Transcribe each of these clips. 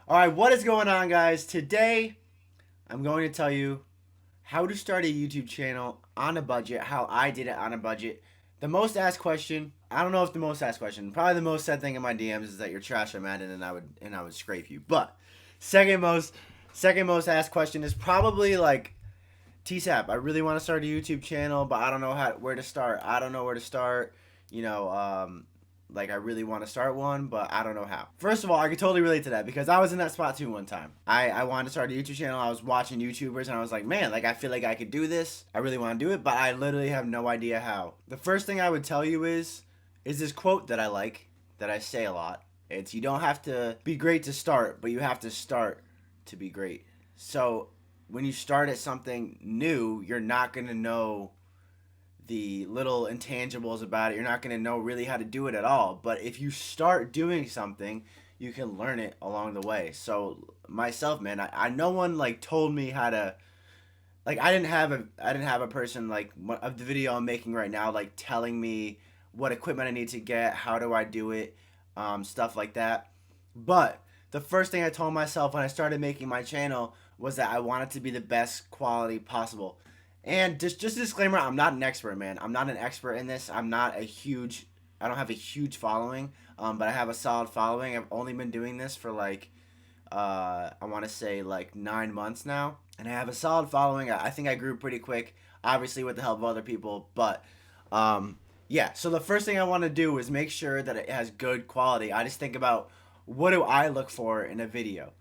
All right, what is going on, guys? Today, I'm going to tell you how to start a YouTube channel on a budget, how I did it on a budget. The most asked question, I don't know if the most asked question, probably the most said thing in my DMs is that you're trash at Madden and I would scrape you. But second most second most asked question is probably like TSAP. I really want to start a YouTube channel, but I don't know where to start. I don't know where to start. You know, like I really want to start one, but I don't know how. First of all, I can totally relate to that because I was in that spot too one time. I wanted to start a YouTube channel. I was watching YouTubers and I was like, man, like I feel like I could do this. I really want to do it, but I literally have no idea how. The first thing I would tell you is this quote that I like that I say a lot. It's you don't have to be great to start, but you have to start to be great. So when you start at something new, you're not going to know the little intangibles about it. You're not going to know really how to do it at all. But if you start doing something, you can learn it along the way. So myself, man, I no one like told me how to like I didn't have a person like of the video I'm making right now like telling me what equipment I need to get, how do I do it, stuff like that. But the first thing I told myself when I started making my channel was that I wanted to be the best quality possible. And just a disclaimer, I'm not an expert, man. I'm not an expert in this. I don't have a huge following, but I have a solid following. I've only been doing this for like I want to say like 9 months now, and I have a solid following. I think I grew pretty quick, obviously with the help of other people. But yeah, so the first thing I want to do is make sure that it has good quality. I just think about what do I look for in a video.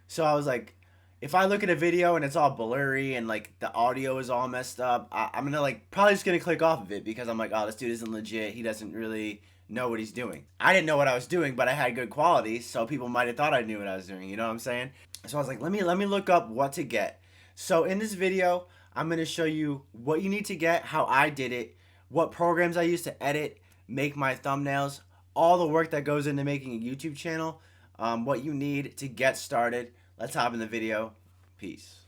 So I was like, if I look at a video and it's all blurry and like the audio is all messed up, I'm gonna like probably just gonna click off of it because I'm like, oh, this dude isn't legit. He doesn't really know what he's doing. I didn't know what I was doing, but I had good quality, so people might have thought I knew what I was doing. You know what I'm saying? So I was like, let me look up what to get. So in this video, I'm gonna show you what you need to get, how I did it, what programs I use to edit, make my thumbnails, all the work that goes into making a YouTube channel, what you need to get started. Let's hop in the video. Peace.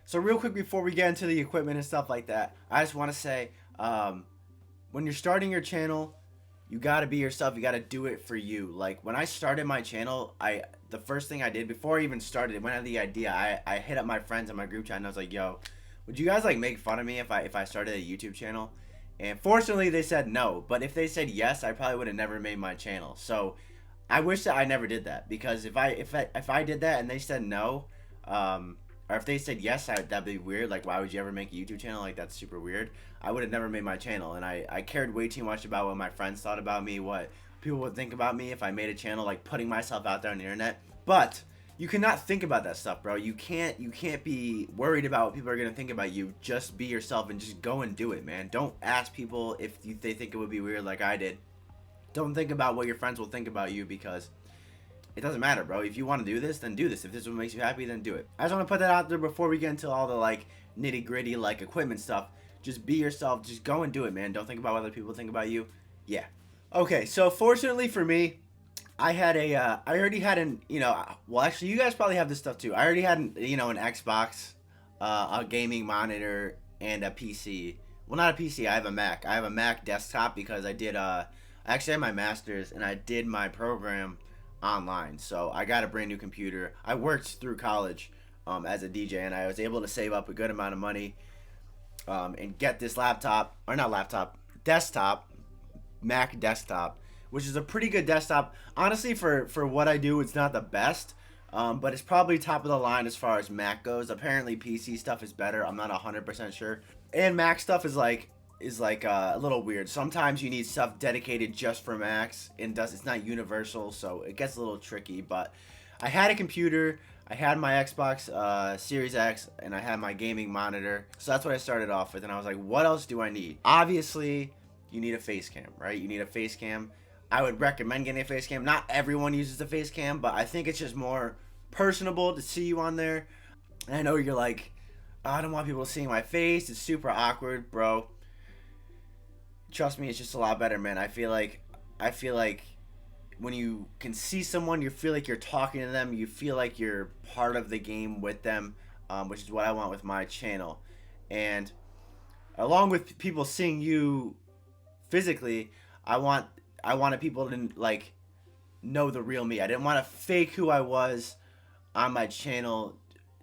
So real quick before we get into the equipment and stuff like that, I just want to say, when you're starting your channel, you gotta be yourself. You gotta do it for you. Like when I started my channel, the first thing I did before I even started, when I had the idea, I hit up my friends in my group chat and I was like, "Yo, would you guys like make fun of me if I started a YouTube channel?" And fortunately, they said no. But if they said yes, I probably would have never made my channel. So I wish that I never did that because if I did that and they said no, or if they said yes, that'd be weird. Like, why would you ever make a YouTube channel? Like, that's super weird. I would have never made my channel, and I cared way too much about what my friends thought about me, what people would think about me if I made a channel, like putting myself out there on the internet. But you cannot think about that stuff, bro. You can't be worried about what people are gonna think about you. Just be yourself and just go and do it, man. Don't ask people if they think it would be weird, like I did. Don't think about what your friends will think about you because it doesn't matter, bro. If you want to do this, then do this. If this is what makes you happy, then do it. I just want to put that out there before we get into all the like nitty gritty like equipment stuff. Just be yourself. Just go and do it, man. Don't think about what other people think about you. Yeah. Okay. So fortunately for me, I already had well, actually, you guys probably have this stuff too. I already had an Xbox, a gaming monitor, and a PC. Well, not a PC. I have a Mac. I have a Mac desktop because I actually had my master's and I did my program online. So I got a brand new computer. I worked through college as a DJ, and I was able to save up a good amount of money and get this laptop, or not laptop, desktop, Mac desktop, which is a pretty good desktop. Honestly, for what I do, it's not the best, but it's probably top of the line as far as Mac goes. Apparently, PC stuff is better. I'm not 100% sure, and Mac stuff is like a little weird. Sometimes you need stuff dedicated just for Macs, and it's not universal, so it gets a little tricky. But I had a computer, I had my Xbox Series X, and I had my gaming monitor. So that's what I started off with, and I was like, what else do I need? Obviously, you need a face cam, right? You need a face cam. I would recommend getting a face cam. Not everyone uses the face cam, but I think it's just more personable to see you on there. And I know you're like, "Oh, I don't want people seeing my face. It's super awkward, bro." Trust me, it's just a lot better, man. I feel like when you can see someone, you feel like you're talking to them. You feel like you're part of the game with them, which is what I want with my channel. And along with people seeing you physically, I want I wanted people to like know the real me. I didn't want to fake who I was on my channel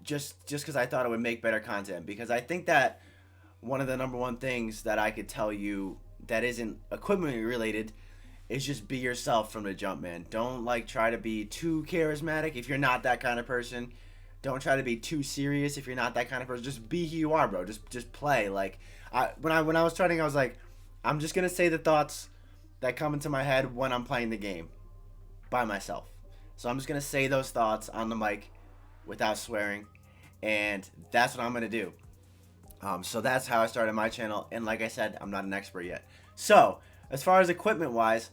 just because I thought it would make better content. Because I think that one of the number one things that I could tell you that isn't equipment related is just be yourself from the jump, man. Don't like try to be too charismatic if you're not that kind of person. Don't try to be too serious if you're not that kind of person. Just be who you are, bro. Just play. Like when I was starting, I was like, I'm just gonna say the thoughts that come into my head when I'm playing the game by myself. So I'm just gonna say those thoughts on the mic without swearing, and that's what I'm gonna do. So that's how I started my channel, and like I said, I'm not an expert yet. So as far as equipment wise,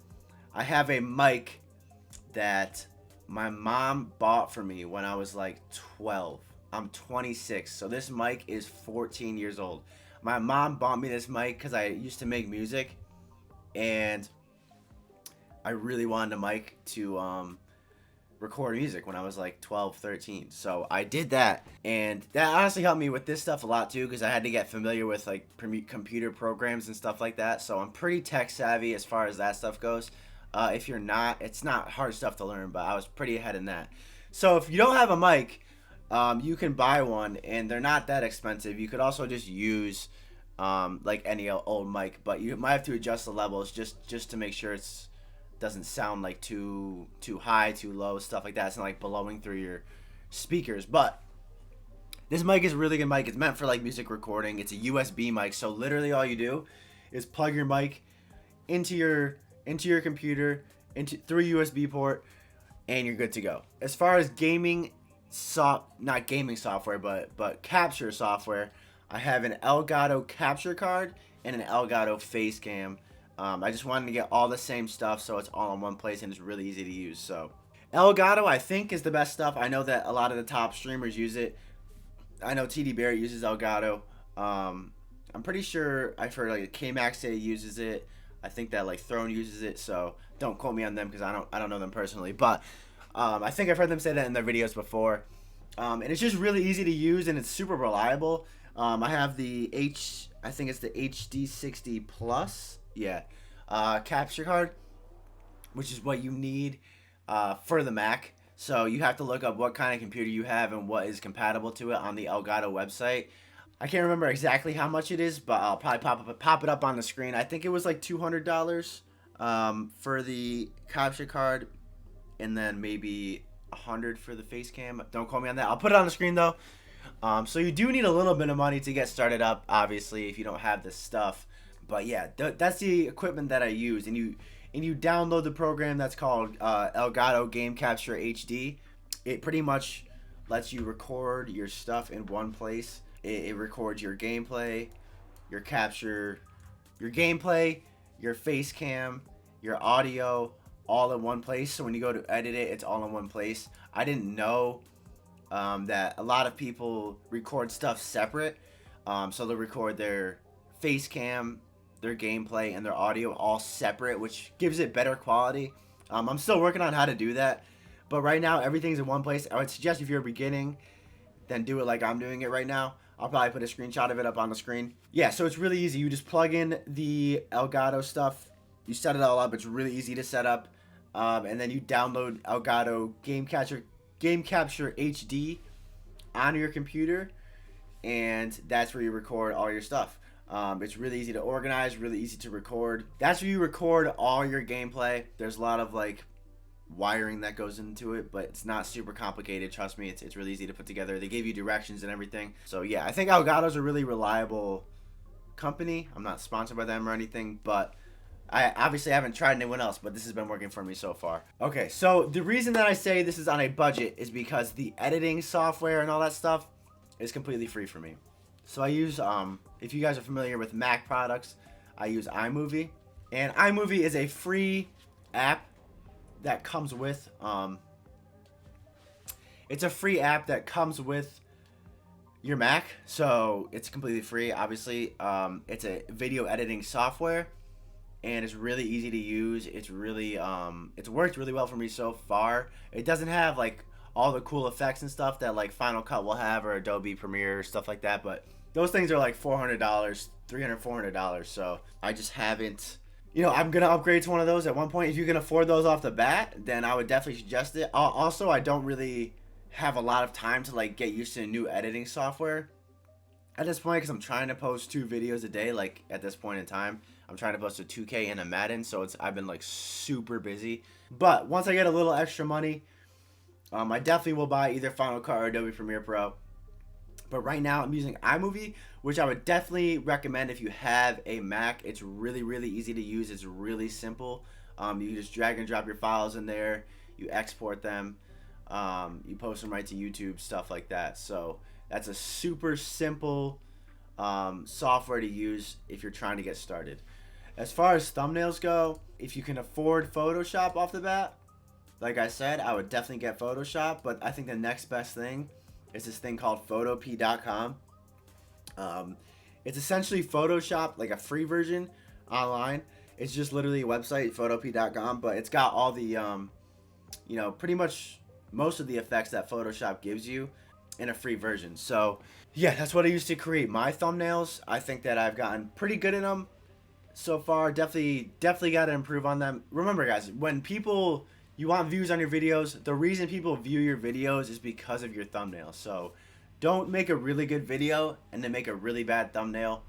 I have a mic that my mom bought for me when I was like 12. I'm 26, so this mic is 14 years old. My mom bought me this mic because I used to make music, and I really wanted a mic to record music when I was like 12, 13. So I did that, and that honestly helped me with this stuff a lot too, because I had to get familiar with like computer programs and stuff like that. So I'm pretty tech savvy as far as that stuff goes. If you're not, it's not hard stuff to learn, but I was pretty ahead in that. So if you don't have a mic, you can buy one, and they're not that expensive. You could also just use like any old mic, but you might have to adjust the levels just to make sure it's doesn't sound like too high, too low, stuff like that. It's not like blowing through your speakers. But this mic is a really good mic. It's meant for like music recording. It's a USB mic, so literally all you do is plug your mic into your computer through a USB port, and you're good to go. As far as gaming not gaming software, but capture software, I have an Elgato capture card and an Elgato face cam. I just wanted to get all the same stuff so it's all in one place and it's really easy to use. So Elgato, I think, is the best stuff. I know that a lot of the top streamers use it. I know TD Barrett uses Elgato. I'm pretty sure I've heard like K-Max say uses it. I think that like Throne uses it. So don't quote me on them because I don't know them personally. But I think I've heard them say that in their videos before. And it's just really easy to use, and it's super reliable. I have I think it's the HD60 Plus. Yeah. Capture card, which is what you need for the Mac. So you have to look up what kind of computer you have and what is compatible to it on the Elgato website. I can't remember exactly how much it is, but I'll probably pop it up on the screen. I think it was like $200 for the capture card, and then maybe $100 for the face cam. Don't quote me on that. I'll put it on the screen though. So you do need a little bit of money to get started up, obviously, if you don't have this stuff. But yeah, that's the equipment that I use, and you download the program that's called Elgato Game Capture HD. It pretty much lets you record your stuff in one place. It records your gameplay, your capture, your gameplay, your face cam, your audio, all in one place. So when you go to edit it, it's all in one place. I didn't know that a lot of people record stuff separate. So they'll record their face cam, their gameplay, and their audio all separate, which gives it better quality. I'm still working on how to do that, but right now everything's in one place. I would suggest if you're beginning, then do it like I'm doing it right now. I'll probably put a screenshot of it up on the screen. Yeah, so it's really easy. You just plug in the Elgato stuff, you set it all up. It's really easy to set up, and then you download Elgato Game Capture HD on your computer, and that's where you record all your stuff. It's really easy to organize, really easy to record. That's where you record all your gameplay. There's a lot of like wiring that goes into it, but it's not super complicated. Trust me, it's really easy to put together. They give you directions and everything. So yeah, I think Elgato's a really reliable company. I'm not sponsored by them or anything, but I obviously haven't tried anyone else, but this has been working for me so far. Okay, so the reason that I say this is on a budget is because the editing software and all that stuff is completely free for me. So I use, if you guys are familiar with Mac products, I use iMovie. And iMovie is a free app that comes with, it's a free app that comes with your Mac. So it's completely free, obviously. It's a video editing software, and it's really easy to use. It's really, it's worked really well for me so far. It doesn't have like all the cool effects and stuff that like Final Cut will have, or Adobe Premiere or stuff like that, but those things are like $400, $300, $400. So I just haven't you know, I'm gonna upgrade to one of those at one point. If you can afford those off the bat, then I would definitely suggest it. Also, I don't really have a lot of time to like get used to new editing software at this point because I'm trying to post 2 videos a day. Like at this point in time, I'm trying to post a 2K and a Madden, so I've been like super busy. But once I get a little extra money, I definitely will buy either Final Cut or Adobe Premiere Pro. But right now I'm using iMovie, which I would definitely recommend if you have a Mac. It's really, really easy to use. It's really simple. You just drag and drop your files in there. You export them. You post them right to YouTube, stuff like that. So that's a super simple software to use if you're trying to get started. As far as thumbnails go, if you can afford Photoshop off the bat, like I said, I would definitely get Photoshop. But I think the next best thing is this thing called Photopea.com. It's essentially Photoshop, like a free version online. It's just literally a website, Photopea.com, but it's got all the, you know, pretty much most of the effects that Photoshop gives you in a free version. So yeah, that's what I used to create my thumbnails. I think that I've gotten pretty good at them so far. Definitely got to improve on them. Remember, guys, when you want views on your videos, the reason people view your videos is because of your thumbnail. So don't make a really good video and then make a really bad thumbnail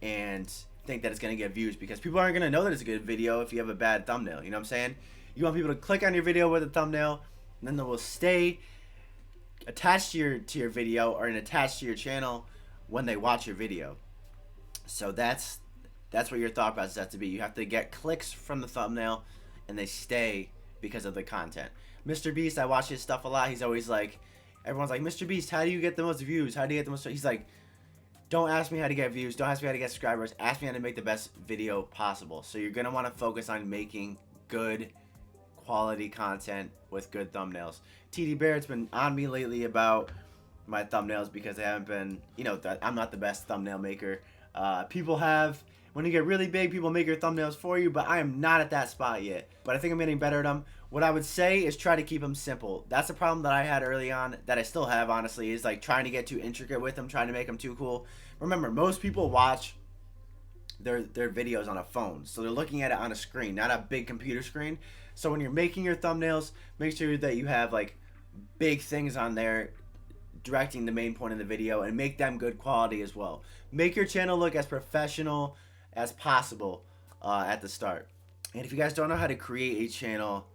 and think that it's going to get views, because people aren't going to know that it's a good video if you have a bad thumbnail. You know what I'm saying? You want people to click on your video with a thumbnail, and then they will stay attached to your video or attached to your channel when they watch your video. So that's what your thought process has to be. You have to get clicks from the thumbnail and they stay because of the content. Mr. Beast, I watch his stuff a lot. He's always like, everyone's like, Mr. Beast, how do you get the most views? How do you get the most? He's like, don't ask me how to get views. Don't ask me how to get subscribers. Ask me how to make the best video possible. So you're going to want to focus on making good quality content with good thumbnails. TD Barrett's been on me lately about my thumbnails because they haven't been, you know, I'm not the best thumbnail maker. People have, when you get really big, people make your thumbnails for you, but I am not at that spot yet. But I think I'm getting better at them. What I would say is try to keep them simple. That's a problem that I had early on, that I still have, honestly, is like trying to get too intricate with them, trying to make them too cool. Remember, most people watch their videos on a phone, so they're looking at it on a screen, not a big computer screen. So when you're making your thumbnails, make sure that you have like big things on there directing the main point of the video, and make them good quality as well. Make your channel look as professional as possible at the start. And if you guys don't know how to create a channel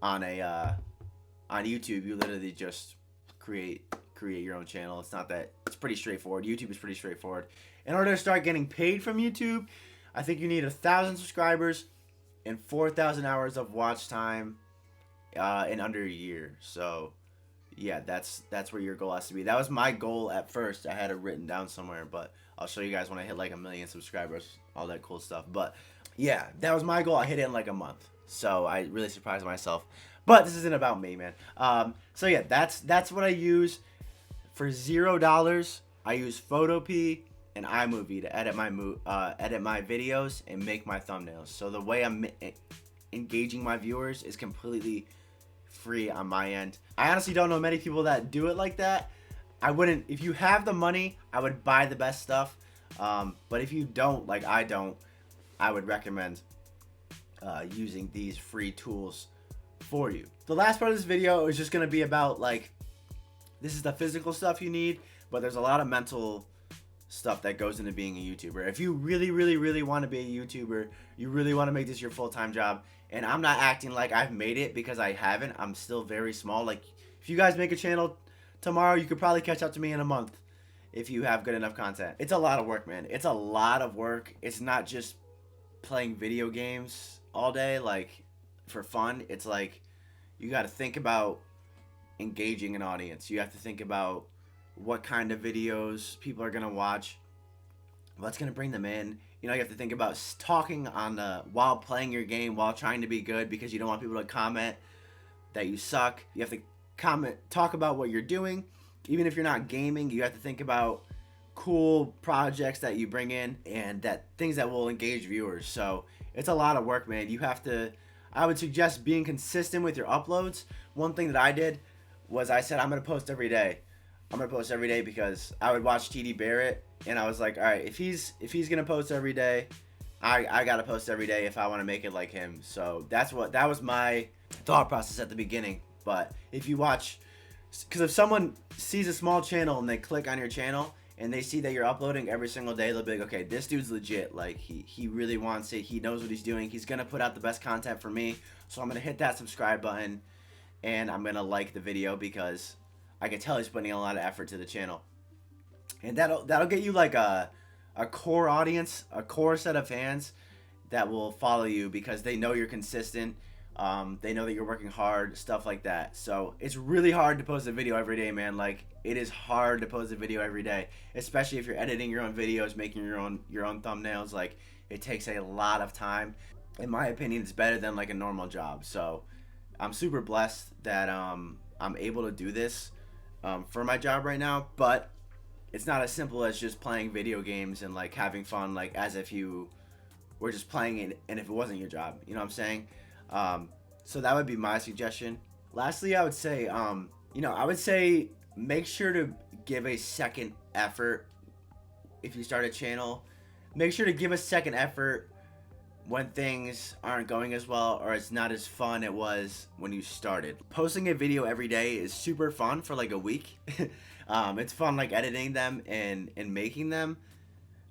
on YouTube, you literally just create your own channel. It's pretty straightforward. YouTube is pretty straightforward. In order to start getting paid from YouTube, I think you need 1,000 subscribers and 4,000 hours of watch time in under a year. So yeah, that's where your goal has to be. That was my goal at first. I had it written down somewhere, but I'll show you guys when I hit like 1 million subscribers, all that cool stuff. But yeah, that was my goal. I hit it in like a month, so I really surprised myself. But this isn't about me, man. So yeah, that's what I use for $0. I use Photopea and iMovie to edit my videos and make my thumbnails. So the way I'm engaging my viewers is completely free on my end. I honestly don't know many people that do it like that. If you have the money, I would buy the best stuff. But if you don't, like I don't, I would recommend using these free tools for you. The last part of this video is just going to be about like, this is the physical stuff you need, but there's a lot of mental stuff that goes into being a YouTuber. If you really, really, really want to be a YouTuber, you really want to make this your full-time job, and I'm not acting like I've made it because I haven't. I'm still very small. Like, if you guys make a channel tomorrow, you could probably catch up to me in a month if you have good enough content. It's a lot of work, man. It's a lot of work. It's not just playing video games all day, like, for fun. It's like, you got to think about engaging an audience. You have to think about what kind of videos people are going to watch, what's going to bring them in. You know, you have to think about talking while playing your game, while trying to be good, because you don't want people to comment that you suck. You have to talk about what you're doing. Even if you're not gaming, you have to think about cool projects that you bring in and things that will engage viewers. So it's a lot of work, man. I would suggest being consistent with your uploads. One thing that I did was I said, I'm going to post every day. I'm going to post every day because I would watch TD Barrett, and I was like, all right, if he's going to post every day, I gotta post every day if I want to make it like him. So that was my thought process at the beginning. But if you watch, because if someone sees a small channel and they click on your channel and they see that you're uploading every single day, they'll be like, okay, this dude's legit. Like he really wants it. He knows what he's doing. He's gonna put out the best content for me. So I'm gonna hit that subscribe button and I'm gonna like the video because I can tell he's putting a lot of effort to the channel. And that'll get you like a core audience, a core set of fans that will follow you because they know you're consistent. They know that you're working hard, stuff like that. So it's really hard to post a video every day, man. Like it is hard to post a video every day, especially if you're editing your own videos, making your own thumbnails. Like it takes a lot of time. In my opinion, it's better than like a normal job. So I'm super blessed that I'm able to do this for my job right now, but it's not as simple as just playing video games and like having fun, like as if you were just playing it and if it wasn't your job. You know what I'm saying? So that would be my suggestion. Lastly, I would say, I would say make sure to give a second effort if you start a channel. Make sure to give a second effort when things aren't going as well or it's not as fun it was when you started. Posting a video every day is super fun for like a week. It's fun like editing them and making them,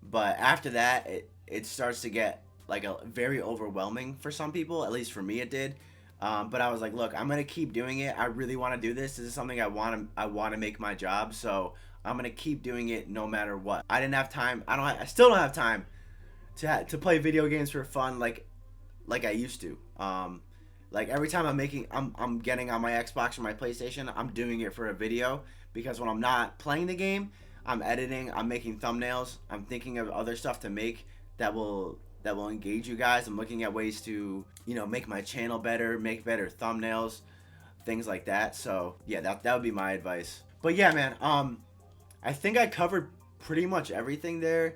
but after that it starts to get like a very overwhelming for some people. At least for me it did. But I was like, look, I'm gonna keep doing it. I really want to do this. This is something I want to make my job, so I'm gonna keep doing it no matter what. I didn't have time. I still don't have time to play video games for fun like I used to. Like every time I'm getting on my Xbox or my PlayStation, I'm doing it for a video, because when I'm not playing the game, I'm editing, I'm making thumbnails, I'm thinking of other stuff to make that will engage you guys. I'm looking at ways to, make my channel better, make better thumbnails, things like that. So yeah, that would be my advice. But yeah, man, I think I covered pretty much everything there.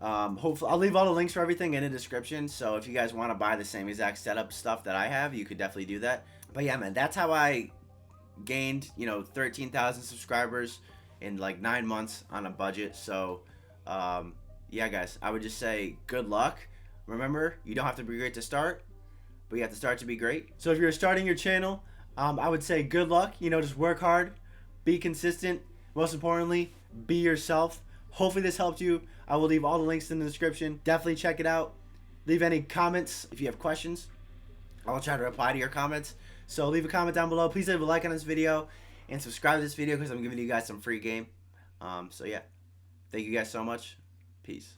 Hopefully I'll leave all the links for everything in the description, so if you guys want to buy the same exact setup stuff that I have, you could definitely do that. But yeah, man, that's how I gained 13,000 subscribers in like 9 months on a budget. So yeah, guys, I would just say good luck. Remember, you don't have to be great to start, but you have to start to be great. So if you're starting your channel, I would say good luck. Just work hard, be consistent, most importantly, be yourself. Hopefully this helped you. I will leave all the links in the description. Definitely check it out. Leave any comments if you have questions. I will try to reply to your comments. So leave a comment down below. Please leave a like on this video and subscribe to this video because I'm giving you guys some free game. So yeah, thank you guys so much. Peace.